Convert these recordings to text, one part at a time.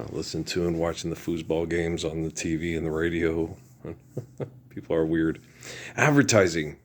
listening to and watching the foosball games on the TV and the radio. People are weird. Advertising,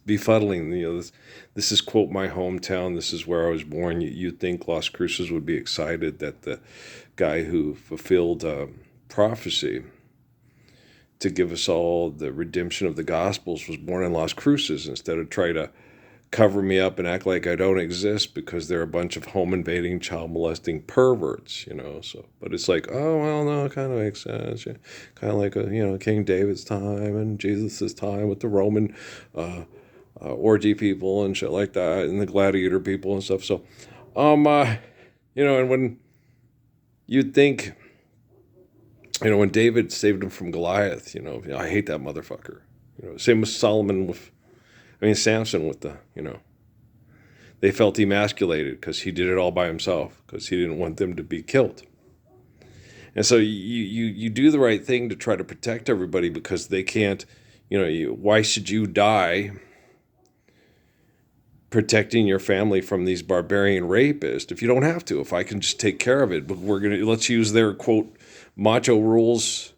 befuddling. This is, quote, my hometown. This is where I was born. You'd think Las Cruces would be excited that the guy who fulfilled prophecy to give us all the redemption of the Gospels was born in Las Cruces, instead of try to cover me up and act like I don't exist because they're a bunch of home invading, child molesting perverts. So, but it's like, oh, well, no, it kind of makes sense. Yeah. Kind of like, King David's time and Jesus's time with the Roman orgy people and shit like that, and the gladiator people and stuff. So, and when you'd think, when David saved him from Goliath, I hate that motherfucker. Same with Samson with they felt emasculated because he did it all by himself because he didn't want them to be killed. And so you do the right thing to try to protect everybody because they can't, why should you die protecting your family from these barbarian rapists if you don't have to? If I can just take care of it, but let's use their, quote, macho rules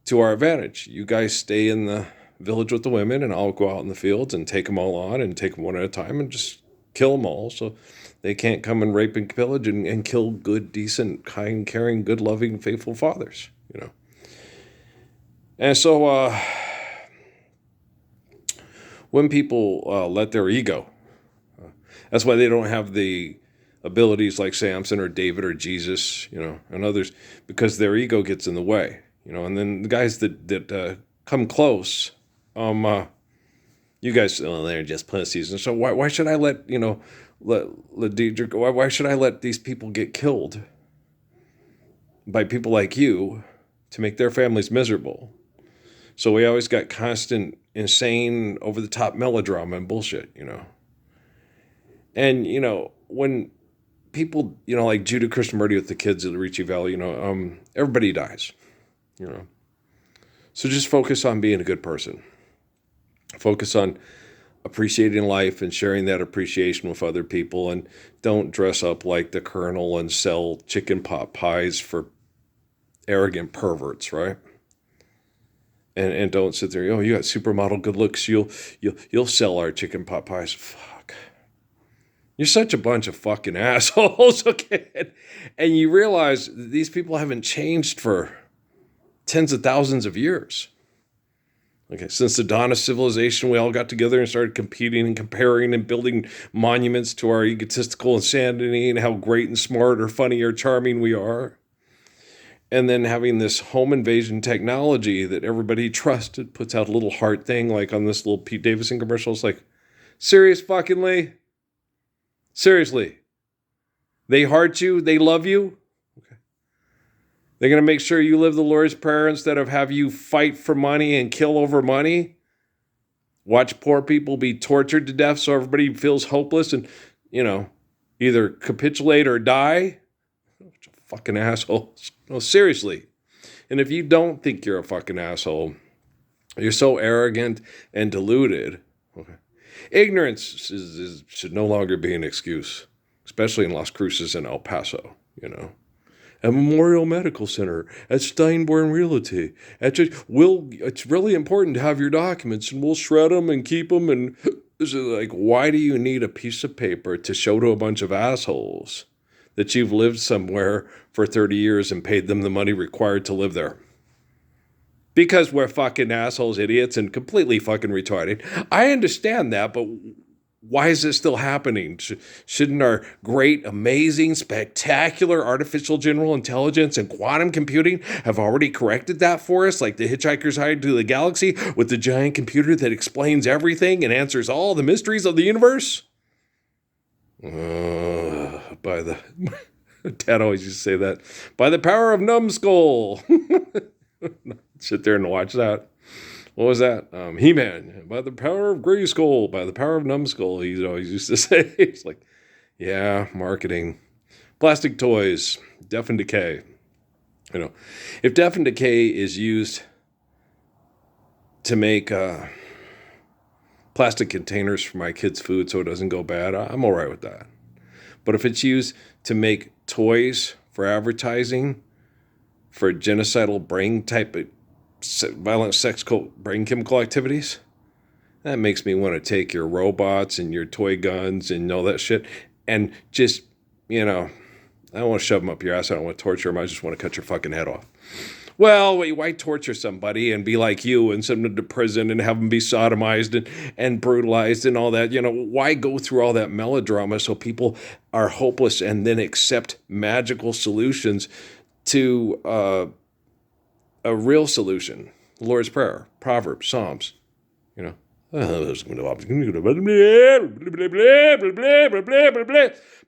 to our advantage. You guys stay in the village with the women, and I'll go out in the fields and take them all on and take them one at a time and just kill them all so they can't come and rape and pillage and kill good, decent, kind, caring, good, loving, faithful fathers. And so when people let their ego, that's why they don't have the abilities like Samson or David or Jesus, and others, because their ego gets in the way, and then the guys that come close, you guys, they're just pussies. And so why should I let Deidre go? Why should I let these people get killed by people like you to make their families miserable? So we always got constant, insane, over-the-top melodrama and bullshit, And, when people, like Judah Krishnamurti with the kids at the Ricci Valley, everybody dies, So just focus on being a good person. Focus on appreciating life and sharing that appreciation with other people, and don't dress up like the Colonel and sell chicken pot pies for arrogant perverts, right? And don't sit there, you got supermodel good looks, you'll sell our chicken pot pies. Fuck. You're such a bunch of fucking assholes, okay? And you realize these people haven't changed for tens of thousands of years. Okay, since the dawn of civilization, we all got together and started competing and comparing and building monuments to our egotistical insanity and how great and smart or funny or charming we are. And then having this home invasion technology that everybody trusted puts out a little heart thing, like on this little Pete Davidson commercial. It's like, serious fuckingly? Seriously. They heart you? They love you? Okay. They're going to make sure you live the Lord's Prayer instead of have you fight for money and kill over money? Watch poor people be tortured to death so everybody feels hopeless and, either capitulate or die? Fucking assholes. No, seriously. And if you don't think you're a fucking asshole, you're so arrogant and deluded. Okay. Ignorance should no longer be an excuse, especially in Las Cruces and El Paso, At Memorial Medical Center, at Steinborn Realty. It's really important to have your documents, and we'll shred them and keep them. And this is like, why do you need a piece of paper to show to a bunch of assholes that you've lived somewhere for 30 years and paid them the money required to live there? Because we're fucking assholes, idiots, and completely fucking retarded. I understand that, but why is this still happening? Shouldn't our great, amazing, spectacular artificial general intelligence and quantum computing have already corrected that for us, like the Hitchhiker's Guide to the Galaxy with the giant computer that explains everything and answers all the mysteries of the universe? Dad always used to say that. By the power of Numbskull. Sit there and watch that. What was that? He-Man. By the power of Grayskull. By the power of Numbskull. He always used to say. It's like, yeah, marketing. Plastic toys. Death and Decay. If Death and Decay is used to make plastic containers for my kids' food so it doesn't go bad, I'm all right with that. But if it's used to make toys for advertising, for genocidal brain type of violent sex cult brain chemical activities, that makes me want to take your robots and your toy guns and all that shit and just, I don't want to shove them up your ass. I don't want to torture them. I just want to cut your fucking head off. Well, why torture somebody and be like you and send them to prison and have them be sodomized and brutalized and all that? Why go through all that melodrama so people are hopeless and then accept magical solutions to a real solution? The Lord's Prayer, Proverbs, Psalms,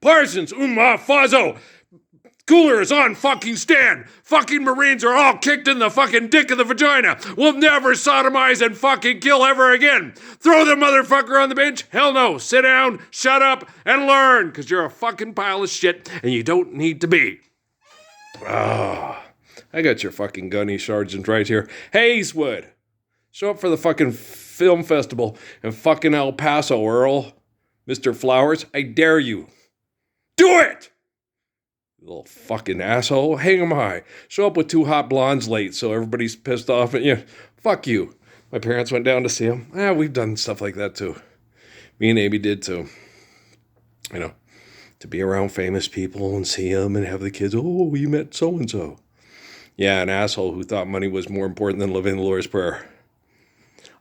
Parsons, Fazo, cooler is on fucking stand. Fucking Marines are all kicked in the fucking dick of the vagina. We'll never sodomize and fucking kill ever again. Throw the motherfucker on the bench? Hell no. Sit down, shut up, and learn, because you're a fucking pile of shit and you don't need to be. I got your fucking gunny sergeant right here. Hayeswood, show up for the fucking film festival in fucking El Paso, Earl. Mr. Flowers, I dare you. Do it! You little fucking asshole. Hang 'em high. Show up with 2 hot blondes late so everybody's pissed off at you. Fuck you. My parents went down to see him. We've done stuff like that too. Me and Amy did too. To be around famous people and see them and have the kids, oh, you met so-and-so. Yeah, an asshole who thought money was more important than living the Lord's Prayer.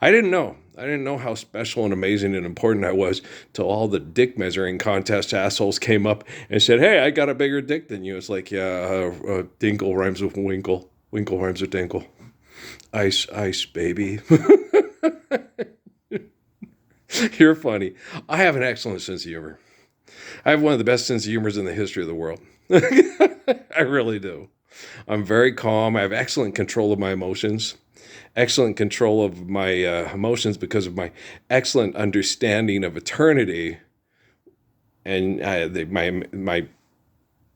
I didn't know. I didn't know how special and amazing and important I was till all the dick measuring contest assholes came up and said, hey, I got a bigger dick than you. It's like, yeah, Dinkle rhymes with Winkle. Winkle rhymes with Dinkle. Ice, ice, baby. You're funny. I have an excellent sense of humor. I have one of the best sense of humors in the history of the world. I really do. I'm very calm. I have excellent control of my emotions. Excellent control of my emotions because of my excellent understanding of eternity and my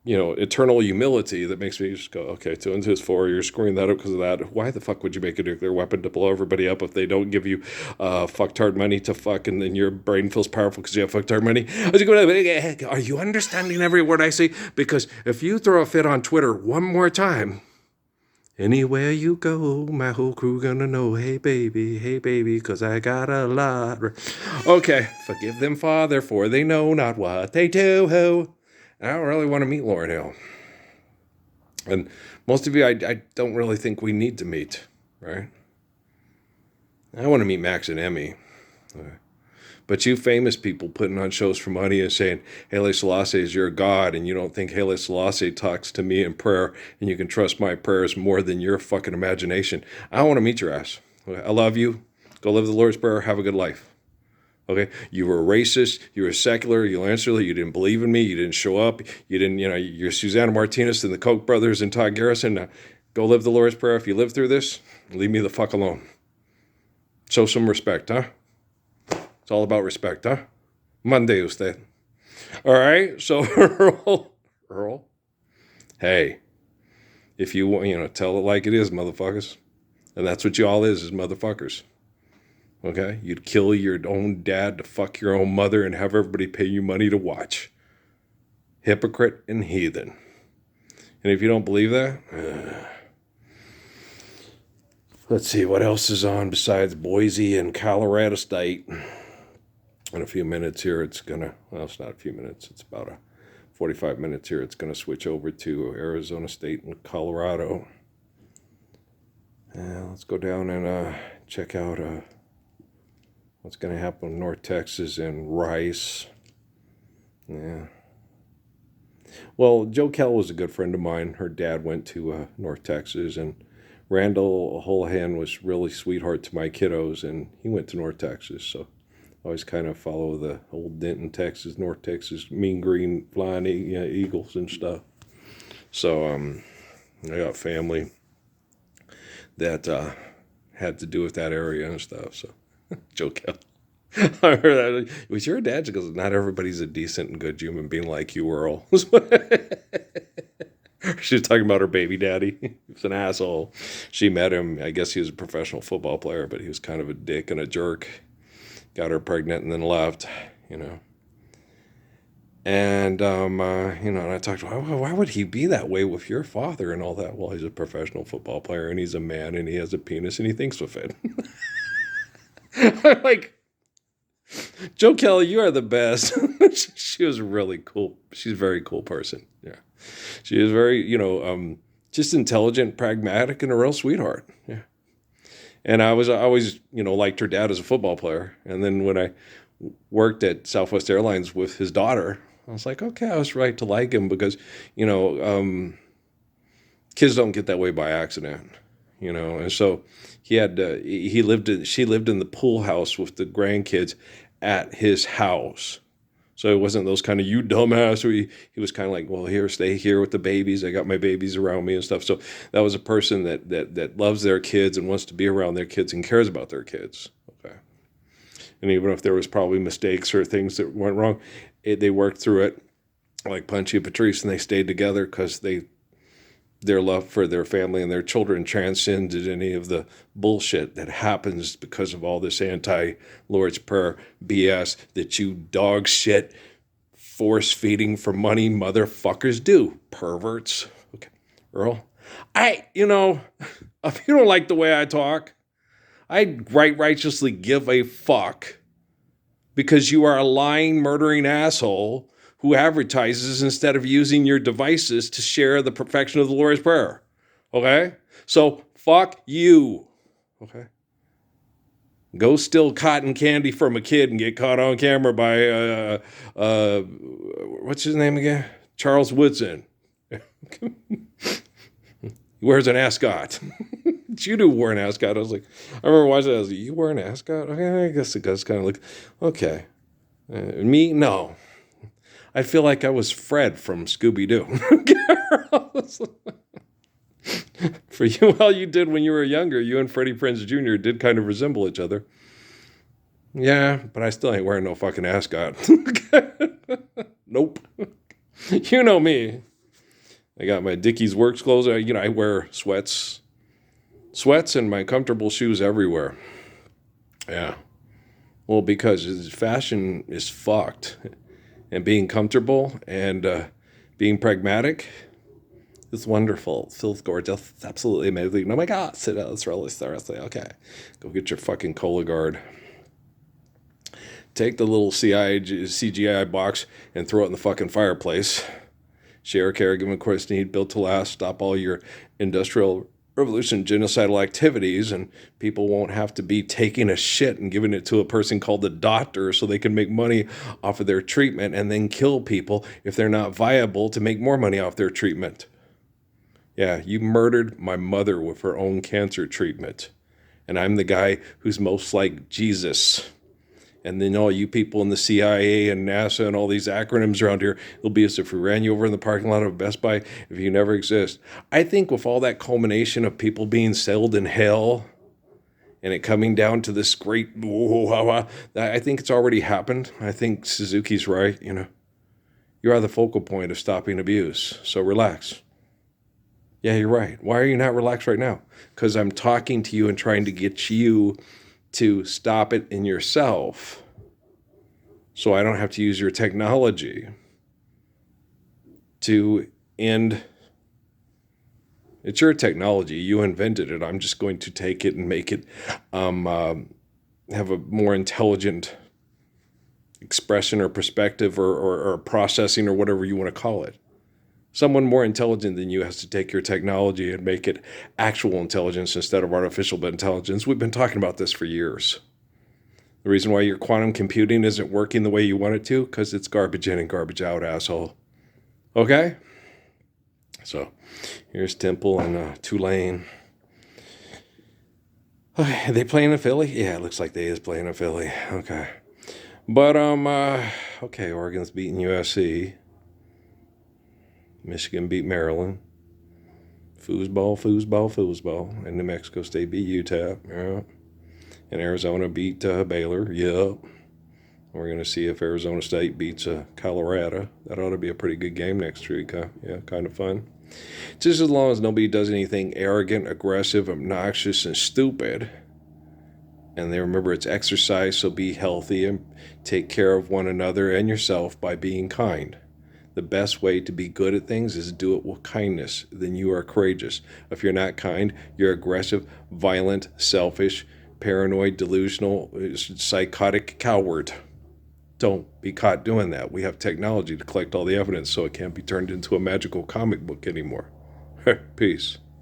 eternal humility that makes me just go, okay, 2 and 2 is 4. You're screwing that up because of that. Why the fuck would you make a nuclear weapon to blow everybody up if they don't give you fucktard money to fuck and then your brain feels powerful because you have fucktard money? Are you understanding every word I say? Because if you throw a fit on Twitter one more time, anywhere you go, my whole crew gonna know, hey baby, cause I got a lot. Okay, forgive them, Father, for they know not what they do. I don't really want to meet Lauryn Hill. And most of you, I don't really think we need to meet, right? I want to meet Max and Emmy. But you famous people putting on shows for money and saying, Haile Selassie is your God, and you don't think Haile Selassie talks to me in prayer, and you can trust my prayers more than your fucking imagination. I want to meet your ass. I love you. Go live the Lord's Prayer. Have a good life. Okay? You were racist. You were secular. You answered. You didn't believe in me. You didn't show up. You didn't, you're Susanna Martinez and the Koch brothers and Todd Garrison. Now, go live the Lord's Prayer. If you live through this, leave me the fuck alone. Show some respect, huh? It's all about respect, huh? Monday, usted. All right? So, Earl, hey, if you want, tell it like it is, motherfuckers. And that's what y'all is motherfuckers. Okay? You'd kill your own dad to fuck your own mother and have everybody pay you money to watch. Hypocrite and heathen. And if you don't believe that, let's see, what else is on besides Boise and Colorado State? In a few minutes here, it's not a few minutes, it's about 45 minutes here. It's going to switch over to Arizona State and Colorado. Let's go down and check out what's going to happen in North Texas and Rice. Yeah. Well, Joe Kell was a good friend of mine. Her dad went to North Texas, and Randall Holohan was really sweetheart to my kiddos, and he went to North Texas, so I always kind of follow the old Denton, Texas, North Texas, mean green flying eagles and stuff. So I got family that had to do with that area and stuff. So Joe Kell. I heard that. Was your dad? She goes, not everybody's a decent and good human being like you, Earl. She was talking about her baby daddy. He was an asshole. She met him. I guess he was a professional football player, but he was kind of a dick and a jerk. Got her pregnant and then left, And, and I talked to him, why would he be that way with your father and all that? Well, he's a professional football player and he's a man and he has a penis and he thinks with it. I'm like, Joe Kelly, you are the best. She was really cool. She's a very cool person. Yeah. She is very, just intelligent, pragmatic, and a real sweetheart. Yeah. And I always, liked her dad as a football player. And then when I worked at Southwest Airlines with his daughter, I was like, okay, I was right to like him because, kids don't get that way by accident, And so she lived in the pool house with the grandkids at his house. So it wasn't those kind of, you dumbass. He was kind of like, well, here, stay here with the babies. I got my babies around me and stuff. So that was a person that loves their kids and wants to be around their kids and cares about their kids. Okay. And even if there was probably mistakes or things that went wrong, they worked through it like Punchy and Patrice, and they stayed together because their love for their family and their children transcended any of the bullshit that happens because of all this anti-Lord's Prayer BS that you dog shit force feeding for money motherfuckers do. Perverts. Okay. Earl, if you don't like the way I talk, I righteously give a fuck because you are a lying, murdering asshole who advertises instead of using your devices to share the perfection of the Lord's Prayer. Okay? So, fuck you. Okay? Go steal cotton candy from a kid and get caught on camera by, what's his name again? Charles Woodson. He wears an ascot. Judo wore an ascot. I was like, I remember watching that. I was like, you wear an ascot? Okay, I guess it does kind of look, okay. Me? No. I feel like I was Fred from Scooby-Doo. For you, all you did when you were younger, you and Freddie Prinze Jr. did kind of resemble each other. Yeah, but I still ain't wearing no fucking ascot. Nope. You know me. I got my Dickies Works clothes. I wear sweats and my comfortable shoes everywhere. Yeah. Well, because fashion is fucked. And being comfortable and being pragmatic is wonderful. Feels gorgeous. It's absolutely amazing. Oh my God, it's really seriously. Okay. Go get your fucking Cologuard. Take the little CGI box and throw it in the fucking fireplace. Share, caregiving, course need, built to last. Stop all your industrial revolution genocidal activities, and people won't have to be taking a shit and giving it to a person called the doctor so they can make money off of their treatment and then kill people if they're not viable to make more money off their treatment. Yeah, you murdered my mother with her own cancer treatment, and I'm the guy who's most like Jesus. And then all you people in the CIA and NASA and all these acronyms around here, it'll be as if we ran you over in the parking lot of Best Buy if you never exist. I think with all that culmination of people being sailed in hell and it coming down to this great, I think it's already happened. I think Suzuki's right, You are the focal point of stopping abuse, so relax. Yeah, you're right. Why are you not relaxed right now? Because I'm talking to you and trying to get you to stop it in yourself so I don't have to use your technology to end. It's your technology. You invented it. I'm just going to take it and make it have a more intelligent expression or perspective or processing or whatever you want to call it. Someone more intelligent than you has to take your technology and make it actual intelligence instead of artificial intelligence. We've been talking about this for years. The reason why your quantum computing isn't working the way you want it to, because it's garbage in and garbage out, asshole. Okay? So, here's Temple and Tulane. Okay, are they playing in Philly? Yeah, it looks like they is playing in Philly. Okay. But, okay, Oregon's beating USC. Michigan beat Maryland. Foosball. And New Mexico State beat UTEP. Yeah. And Arizona beat Baylor. Yep. We're going to see if Arizona State beats Colorado. That ought to be a pretty good game next week. Yeah, kind of fun. Just as long as nobody does anything arrogant, aggressive, obnoxious, and stupid. And they remember it's exercise, so be healthy and take care of one another and yourself by being kind. The best way to be good at things is do it with kindness. Then you are courageous. If you're not kind, you're aggressive, violent, selfish, paranoid, delusional, psychotic coward. Don't be caught doing that. We have technology to collect all the evidence so it can't be turned into a magical comic book anymore. Peace.